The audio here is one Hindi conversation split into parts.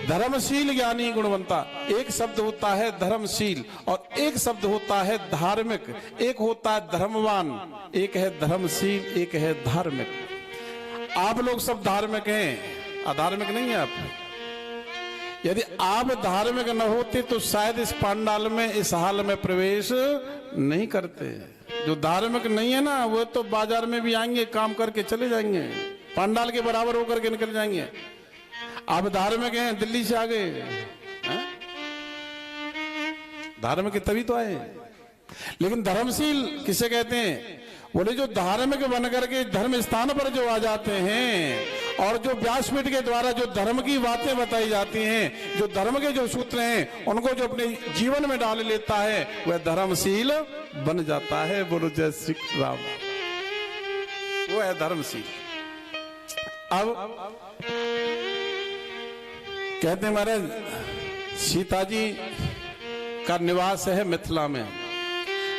धर्मशील ज्ञानी गुणवंता। एक शब्द होता है धर्मशील और एक शब्द होता है धार्मिक। एक होता है धर्मवान, एक है धर्मशील, एक है धार्मिक। आप लोग सब धार्मिक हैं, अधार्मिक नहीं है आप। यदि आप धार्मिक न होते तो शायद इस पांडाल में, इस हाल में प्रवेश नहीं करते। जो धार्मिक नहीं है ना, वो तो बाजार में भी आएंगे, काम करके चले जाएंगे, पांडाल के बराबर होकर के निकल जाएंगे। आप धार्मिक हैं, दिल्ली से आ गए, धार्मिक तभी तो आए। लेकिन धर्मशील किसे कहते हैं? बोले जो धार्मिक बन करके धर्म स्थान पर जो आ जाते हैं और जो व्यासपीठ के द्वारा जो धर्म की बातें बताई जाती हैं, जो धर्म के जो सूत्र हैं, उनको जो अपने जीवन में डाल लेता है, वह धर्मशील बन जाता है। बोलो जय श्री राम। वो है धर्मशील। अब कहते हैं महाराज, सीता जी का निवास है मिथिला में।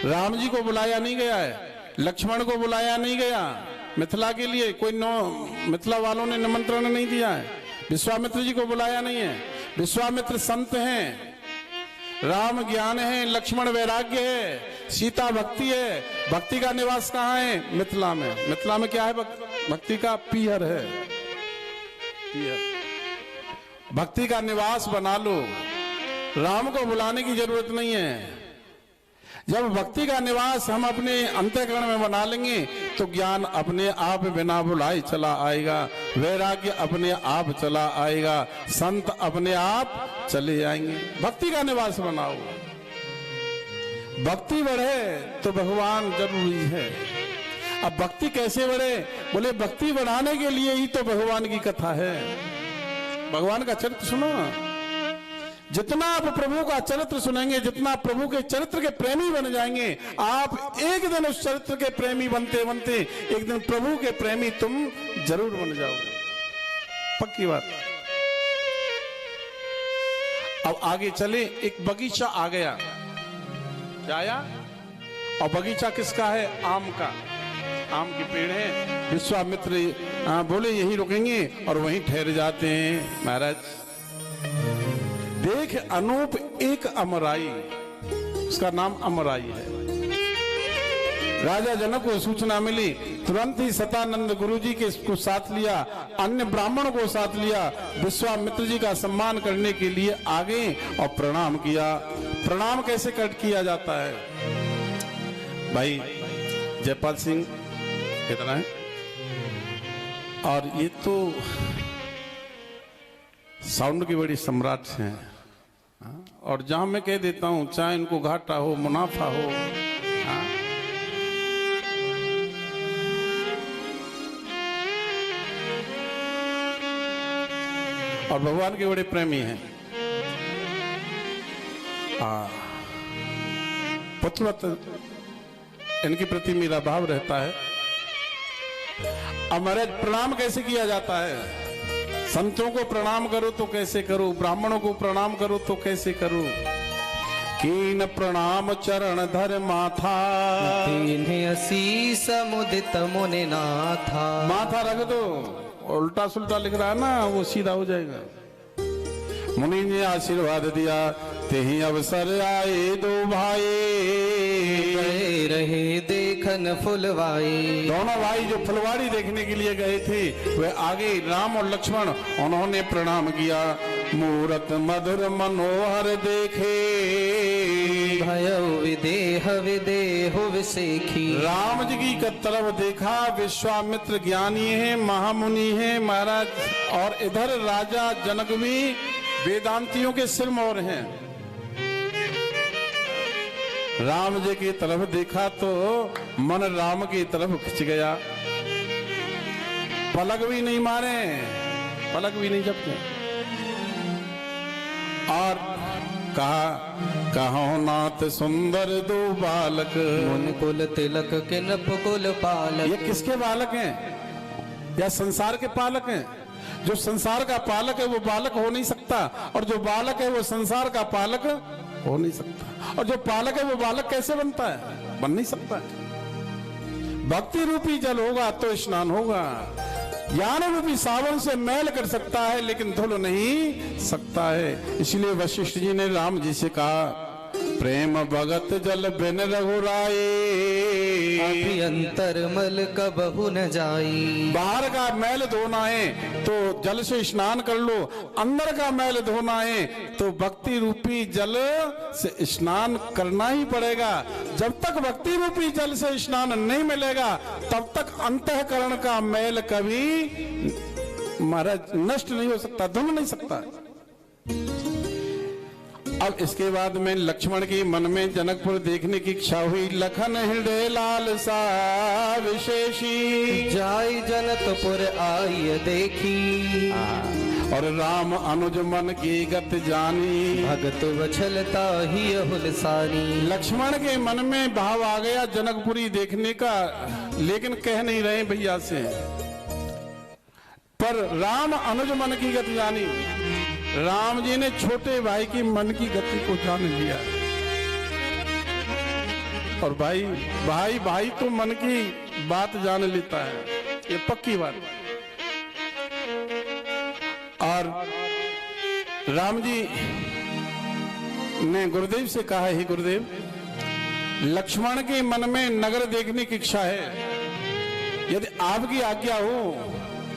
राम जी को बुलाया नहीं गया है, लक्ष्मण को बुलाया नहीं गया मिथिला के लिए, कोई मिथिला वालों ने निमंत्रण नहीं दिया है। विश्वामित्र जी को बुलाया नहीं है। विश्वामित्र संत हैं, राम ज्ञान है, लक्ष्मण वैराग्य है, सीता भक्ति है। भक्ति का निवास कहाँ है? मिथिला में। मिथिला में क्या है? भक्ति का पीहर है, पीहर। भक्ति का निवास बना लो, राम को बुलाने की जरूरत नहीं है। जब भक्ति का निवास हम अपने अंतःकरण में बना लेंगे तो ज्ञान अपने आप बिना बुलाए चला आएगा, वैराग्य अपने आप चला आएगा, संत अपने आप चले आएंगे। भक्ति का निवास बनाओ। भक्ति बढ़े तो भगवान जरूरी है। अब भक्ति कैसे बढ़े? बोले भक्ति बढ़ाने के लिए ही तो भगवान की कथा है। भगवान का चरित्र सुनो। जितना आप प्रभु का चरित्र सुनेंगे, जितना प्रभु के चरित्र के प्रेमी बन जाएंगे, आप एक दिन उस चरित्र के प्रेमी बनते बनते एक दिन प्रभु के प्रेमी तुम जरूर बन जाओगे, पक्की बात। अब आगे चले, एक बगीचा आ गया। क्या आया? और बगीचा किसका है? आम का। आम के पेड़ है। विश्वामित्र बोले यहीं रुकेंगे और वहीं ठहर जाते हैं। महाराज देख अनूप एक अमराई, उसका नाम अमराई है। राजा जनक को सूचना मिली, तुरंत ही सतानंद गुरुजी के को साथ लिया, अन्य ब्राह्मणों को साथ लिया, विश्वामित्र जी का सम्मान करने के लिए आ गए और प्रणाम किया। प्रणाम कैसे किया जाता है भाई? जयपाल सिंह कितना है? और ये तो साउंड की बड़ी सम्राट हैं। और जहां मैं कह देता हूं, चाहे इनको घाटा हो मुनाफा हो, और भगवान के बड़े प्रेमी हैं। पुत्रवत इनके प्रति मेरा भाव रहता है। अब महाराज प्रणाम कैसे किया जाता है? संतों को प्रणाम करो तो कैसे करो, ब्राह्मणों को प्रणाम करो तो कैसे करो? कीन प्रणाम चरण धर माथा, असीस मुदित मुनि नाथा। माथा रख दो, उल्टा सुल्टा लिख रहा है ना, वो सीधा हो जाएगा। मुनि ने आशीर्वाद दिया, तेही अवसर आए दो भाई, गए रहे देखन फुलवाई। दोनों भाई जो फुलवाड़ी देखने के लिए गए थे, वे आगे राम और लक्ष्मण, उन्होंने प्रणाम किया। मूरत मधुर मनोहर देखे, भयो विदेह विदेह विसेखी। राम जी की तरफ देखा, विश्वामित्र ज्ञानी है, महामुनि है महाराज, और इधर राजा जनक भी वेदांतियों के सिरमौर हैं। राम जी की तरफ देखा तो मन राम की तरफ खिंच गया। पलक भी नहीं मारे, पलक भी नहीं झपके, और कहा नाथ सुंदर दो बालक, मुन कुल तिलक किनप कुल पालक। ये किसके बालक हैं? या संसार के पालक हैं? जो संसार का पालक है वो बालक हो नहीं सकता, और जो बालक है वो संसार का पालक हो नहीं सकता, और जो पालक है वो बालक कैसे बनता है? बन नहीं सकता है। भक्ति रूपी जल होगा तो स्नान होगा, ज्ञान रूपी सावन से मैल कर सकता है लेकिन धुल नहीं सकता है। इसलिए वशिष्ठ जी ने राम जी से कहा, प्रेम भगत जल बिन रघुराए, अभ्यंतर मल कबहु न जाई। बाहर का मैल धोना है तो जल से स्नान कर लो, अंदर का मैल धोना है तो भक्ति रूपी जल से स्नान करना ही पड़ेगा। जब तक भक्ति रूपी जल से स्नान नहीं मिलेगा तब तक अंतःकरण का मैल कभी महाराज नष्ट नहीं हो सकता, धुल नहीं सकता। अब इसके बाद में लक्ष्मण की मन में जनकपुर देखने की इच्छा हुई। लखन हृदय लालसा विशेषी, जाई जनकपुर आई देखी। और राम अनुज मन की गत जानी, भगत वछलता ही हुलसानी। लक्ष्मण के मन में भाव आ गया जनकपुरी देखने का, लेकिन कह नहीं रहे भैया से। पर राम अनुज मन की गति जानी, राम जी ने छोटे भाई की मन की गति को जान लिया। और भाई तो मन की बात जान लेता है, ये पक्की बात। और राम जी ने गुरुदेव से कहा, हे गुरुदेव, लक्ष्मण के मन में नगर देखने की इच्छा है, यदि आपकी आज्ञा हो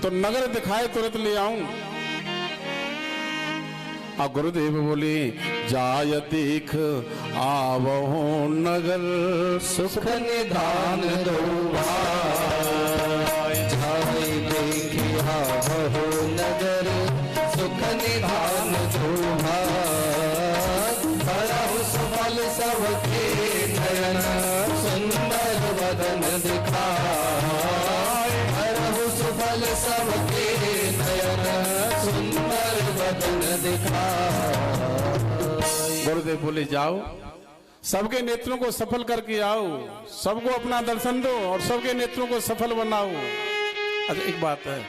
तो नगर दिखाए तुरंत ले आऊं। और गुरुदेव बोले, जाय देख आवो नगर, सुख निधान दो जाय देख आवो नगर, सुख निधान दो करहु सुफल सबके नयन, सुंदर वदन दिखाय। करहु सुफल सबके नयन, सुंदर वदन दिखाय। गुरुदेव बोले, जाओ सबके नेत्रों को सफल करके आओ, सबको अपना दर्शन दो और सबके नेत्रों को सफल बनाओ। अच्छा एक बात है,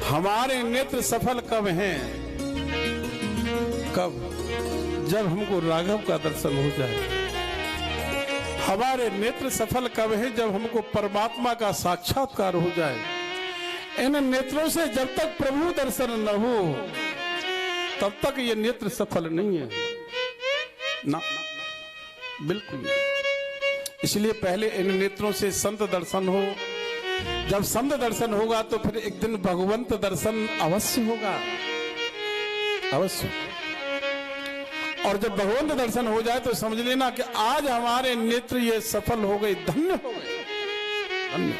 हमारे नेत्र सफल कब हैं? कब? जब हमको राघव का दर्शन हो जाए। हमारे नेत्र सफल कब है? जब हमको परमात्मा का साक्षात्कार हो जाए। इन नेत्रों से जब तक प्रभु दर्शन न हो तब तक ये नेत्र सफल नहीं है ना, बिल्कुल नहीं। इसलिए पहले इन नेत्रों से संत दर्शन हो, जब संत दर्शन होगा तो फिर एक दिन भगवंत दर्शन अवश्य होगा, अवश्य। और जब भगवंत दर्शन हो जाए तो समझ लेना कि आज हमारे नेत्र ये सफल हो गए, धन्य हो गए, धन्य।